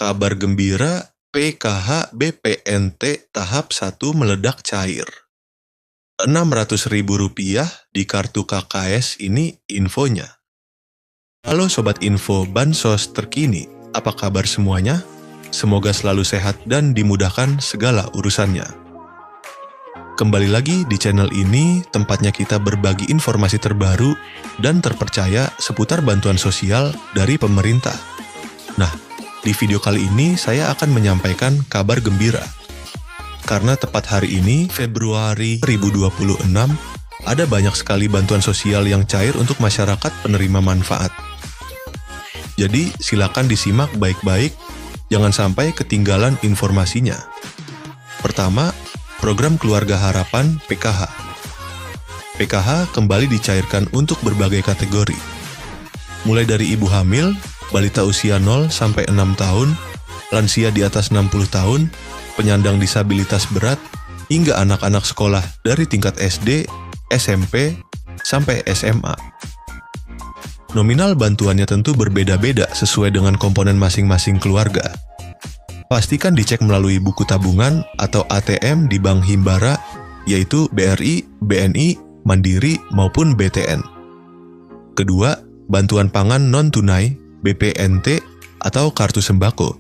Kabar gembira, PKH BPNT tahap 1 meledak cair. Rp600.000 di kartu KKS ini infonya. Halo Sobat Info Bansos terkini, apa kabar semuanya? Semoga selalu sehat dan dimudahkan segala urusannya. Kembali lagi di channel ini, tempatnya kita berbagi informasi terbaru dan terpercaya seputar bantuan sosial dari pemerintah. Nah, di video kali ini saya akan menyampaikan kabar gembira. Karena tepat hari ini, Februari 2026, ada banyak sekali bantuan sosial yang cair untuk masyarakat penerima manfaat. Jadi, silakan disimak baik-baik, jangan sampai ketinggalan informasinya. Pertama, program Keluarga Harapan PKH. PKH kembali dicairkan untuk berbagai kategori. Mulai dari ibu hamil, balita usia 0 sampai 6 tahun, lansia di atas 60 tahun, penyandang disabilitas berat, hingga anak-anak sekolah dari tingkat SD, SMP, sampai SMA. Nominal bantuannya tentu berbeda-beda sesuai dengan komponen masing-masing keluarga. Pastikan dicek melalui buku tabungan atau ATM di Bank Himbara, yaitu BRI, BNI, Mandiri, maupun BTN. Kedua, bantuan pangan non-tunai, BPNT, atau kartu sembako.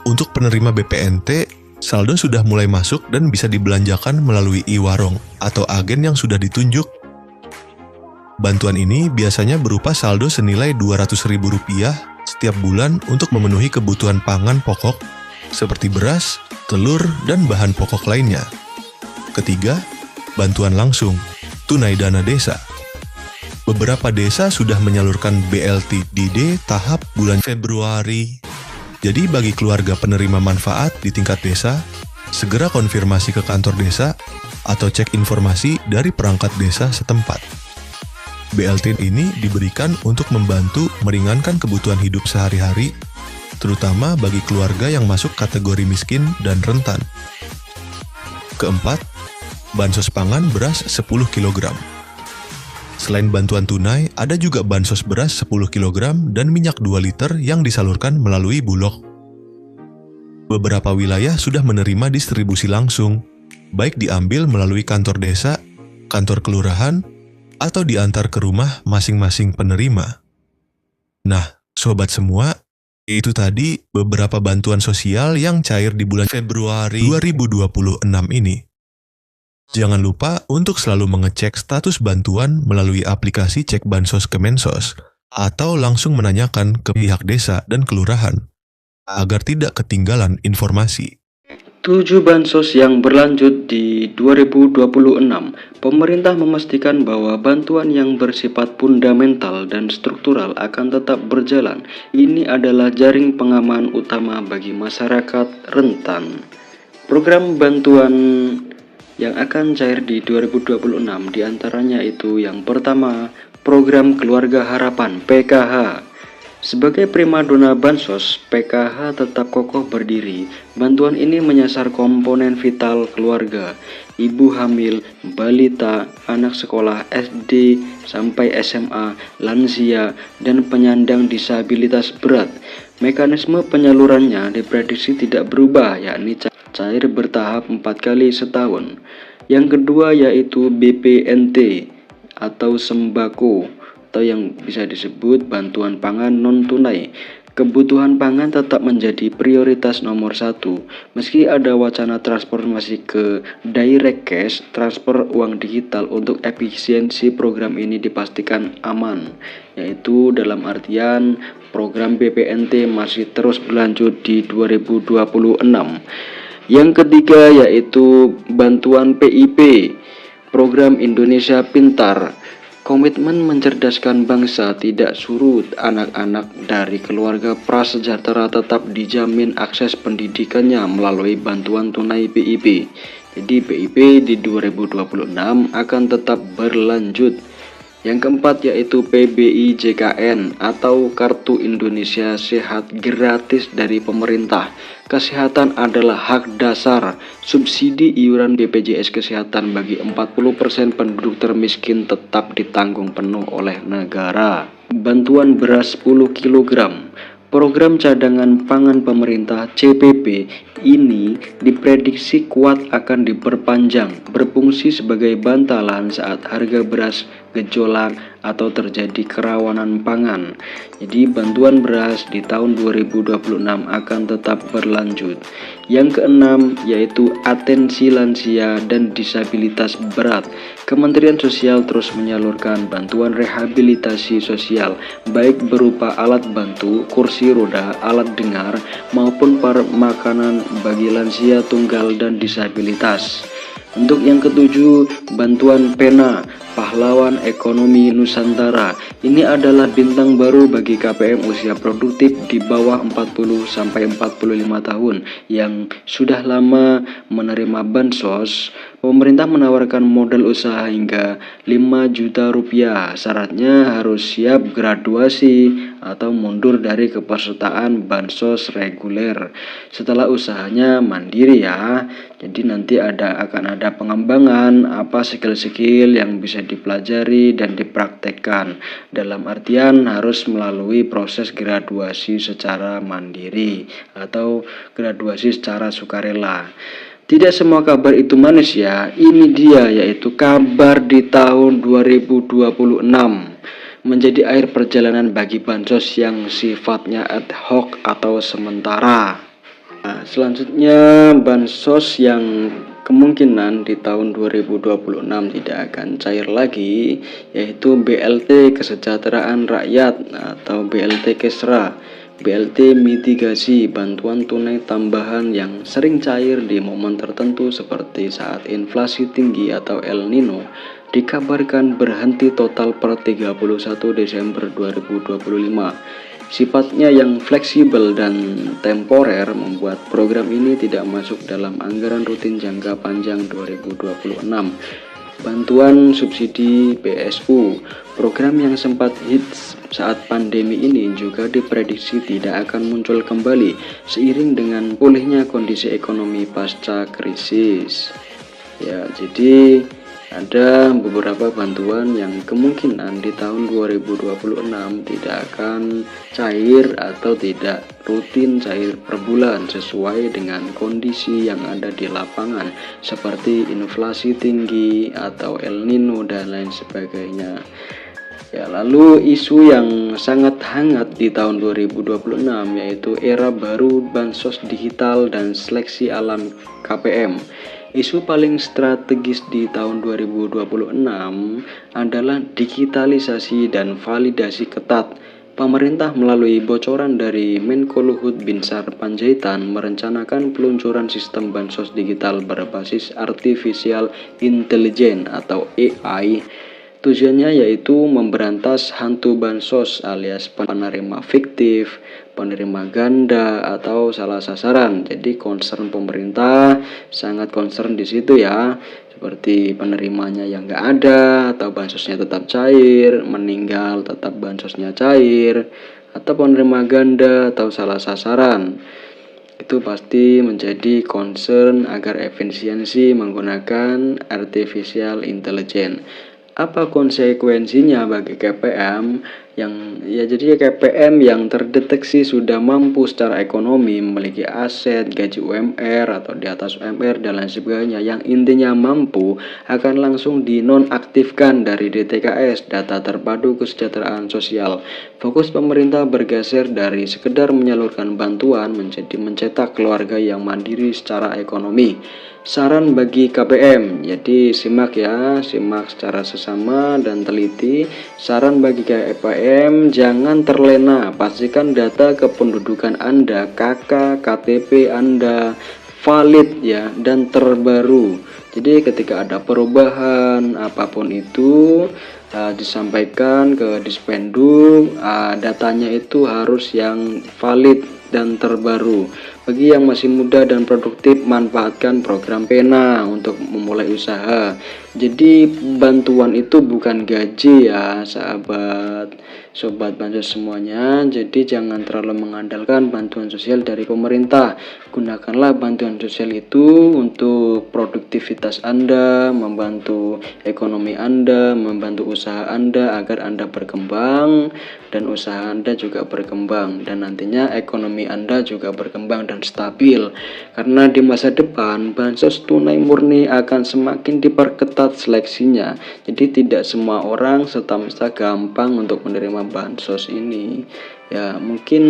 Untuk penerima BPNT, saldo sudah mulai masuk dan bisa dibelanjakan melalui e-warung atau agen yang sudah ditunjuk. Bantuan ini biasanya berupa saldo senilai Rp200.000 setiap bulan untuk memenuhi kebutuhan pangan pokok seperti beras, telur, dan bahan pokok lainnya. Ketiga, bantuan langsung, tunai dana desa. Beberapa desa sudah menyalurkan BLTDD tahap bulan Februari. Jadi bagi keluarga penerima manfaat di tingkat desa, segera konfirmasi ke kantor desa atau cek informasi dari perangkat desa setempat. BLT ini diberikan untuk membantu meringankan kebutuhan hidup sehari-hari, terutama bagi keluarga yang masuk kategori miskin dan rentan. Keempat, bansos pangan beras 10 kg. Selain bantuan tunai, ada juga bansos beras 10 kg dan minyak 2 liter yang disalurkan melalui Bulog. Beberapa wilayah sudah menerima distribusi langsung, baik diambil melalui kantor desa, kantor kelurahan, atau diantar ke rumah masing-masing penerima. Nah, sobat semua, itu tadi beberapa bantuan sosial yang cair di bulan Februari 2026 ini. Jangan lupa untuk selalu mengecek status bantuan melalui aplikasi Cek Bansos Kemensos atau langsung menanyakan ke pihak desa dan kelurahan agar tidak ketinggalan informasi. 7 bansos yang berlanjut di 2026, pemerintah memastikan bahwa bantuan yang bersifat fundamental dan struktural akan tetap berjalan. Ini adalah jaring pengaman utama bagi masyarakat rentan. Program bantuan yang akan cair di 2026 diantaranya itu yang pertama, program Keluarga Harapan PKH. Sebagai primadona bansos, PKH tetap kokoh berdiri. Bantuan ini menyasar komponen vital keluarga, ibu hamil, balita, anak sekolah SD sampai SMA, lansia, dan penyandang disabilitas berat. Mekanisme penyalurannya diprediksi tidak berubah, yakni cair bertahap 4 kali setahun. Yang kedua yaitu BPNT atau sembako, atau yang bisa disebut bantuan pangan non-tunai. Kebutuhan pangan tetap menjadi prioritas nomor 1. Meski ada wacana transformasi ke direct cash, transfer uang digital, untuk efisiensi program ini dipastikan aman, yaitu dalam artian program BPNT masih terus berlanjut di 2026. Yang ketiga yaitu bantuan PIP, program Indonesia Pintar. Komitmen mencerdaskan bangsa tidak surut. Anak-anak dari keluarga prasejahtera tetap dijamin akses pendidikannya melalui bantuan tunai PIP. Jadi PIP di 2026 akan tetap berlanjut. Yang keempat yaitu PBI-JKN atau Kartu Indonesia Sehat gratis dari pemerintah. Kesehatan adalah hak dasar. Subsidi iuran BPJS Kesehatan bagi 40% penduduk termiskin tetap ditanggung penuh oleh negara. Bantuan beras 10 kg. Program cadangan pangan pemerintah CPP ini diprediksi kuat akan diperpanjang, berfungsi sebagai bantalan saat harga beras gejolak atau terjadi kerawanan pangan. Jadi bantuan beras di tahun 2026 akan tetap berlanjut. Yang keenam yaitu atensi lansia dan disabilitas berat. Kementerian Sosial terus menyalurkan bantuan rehabilitasi sosial baik berupa alat bantu, kursi roda, alat dengar maupun makanan bagi lansia tunggal dan disabilitas. Untuk yang ketujuh, bantuan pena pahlawan ekonomi Nusantara. Ini adalah bintang baru bagi KPM usia produktif di bawah 40 sampai 45 tahun yang sudah lama menerima bansos. Pemerintah menawarkan modal usaha hingga 5 juta rupiah. Syaratnya harus siap graduasi atau mundur dari kepesertaan bansos reguler. Setelah usahanya mandiri ya. Jadi nanti akan ada pengembangan apa skill-skill yang bisa dipelajari dan dipraktekkan. Dalam artian harus melalui proses graduasi secara mandiri atau graduasi secara sukarela. Tidak semua kabar itu manis ya. Ini dia yaitu kabar di tahun 2026 menjadi akhir perjalanan bagi bansos yang sifatnya ad hoc atau sementara. Nah, selanjutnya bansos yang kemungkinan di tahun 2026 tidak akan cair lagi yaitu BLT Kesejahteraan Rakyat atau BLT Kesra. BLT mitigasi bantuan tunai tambahan yang sering cair di momen tertentu seperti saat inflasi tinggi atau El Nino dikabarkan berhenti total per 31 Desember 2025. Sifatnya yang fleksibel dan temporer membuat program ini tidak masuk dalam anggaran rutin jangka panjang 2026. Bantuan subsidi BSU, program yang sempat hits saat pandemi ini juga diprediksi tidak akan muncul kembali seiring dengan pulihnya kondisi ekonomi pasca krisis. Ya, jadi ada beberapa bantuan yang kemungkinan di tahun 2026 tidak akan cair atau tidak rutin cair per bulan sesuai dengan kondisi yang ada di lapangan seperti inflasi tinggi atau El Nino dan lain sebagainya. Ya, lalu isu yang sangat hangat di tahun 2026 yaitu era baru bansos digital dan seleksi alam KPM. Isu paling strategis di tahun 2026 adalah digitalisasi dan validasi ketat. Pemerintah melalui bocoran dari Menko Luhut Binsar Panjaitan merencanakan peluncuran sistem bansos digital berbasis Artificial Intelligence atau AI. Tujuannya yaitu memberantas hantu bansos alias penerima fiktif, penerima ganda atau salah sasaran. Jadi concern pemerintah sangat concern di situ ya. Seperti penerimanya yang nggak ada atau bansosnya tetap cair, meninggal tetap bansosnya cair, atau penerima ganda atau salah sasaran. Itu pasti menjadi concern agar efisiensi menggunakan artificial intelligence. Apa konsekuensinya bagi KPM jadi KPM yang terdeteksi sudah mampu secara ekonomi, memiliki aset, gaji UMR atau di atas UMR dan lain sebagainya, yang intinya mampu akan langsung dinonaktifkan dari DTKS, data terpadu kesejahteraan sosial. Fokus pemerintah bergeser dari sekedar menyalurkan bantuan menjadi mencetak keluarga yang mandiri secara ekonomi. Saran bagi KPM, jadi simak secara sesama dan teliti. Saran bagi KPM, jangan terlena, pastikan data kependudukan Anda, KK, KTP Anda valid ya dan terbaru. Jadi ketika ada perubahan apapun itu disampaikan ke Dispenduk, datanya itu harus yang valid dan terbaru. Bagi yang masih muda dan produktif, manfaatkan program Pena untuk memulai usaha. Jadi bantuan itu bukan gaji ya sobat bansos semuanya. Jadi jangan terlalu mengandalkan bantuan sosial dari pemerintah. Gunakanlah bantuan sosial itu untuk produktivitas Anda, membantu ekonomi Anda, membantu usaha Anda agar Anda berkembang dan usaha Anda juga berkembang, dan nantinya ekonomi Anda juga berkembang dan stabil. Karena di masa depan bansos tunai murni akan semakin diperketat seleksinya. Jadi tidak semua orang serta-merta gampang untuk menerima bansos ini. Ya, mungkin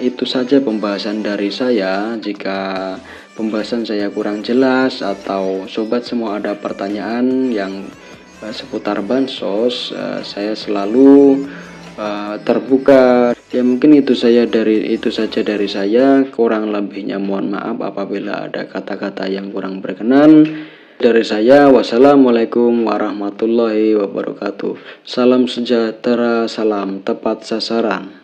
itu saja pembahasan dari saya. Jika pembahasan saya kurang jelas atau sobat semua ada pertanyaan yang seputar bansos, saya selalu terbuka. Ya mungkin itu saja dari saya. Kurang lebihnya mohon maaf apabila ada kata-kata yang kurang berkenan. Dari saya, wassalamualaikum warahmatullahi wabarakatuh. Salam sejahtera, salam tepat sasaran.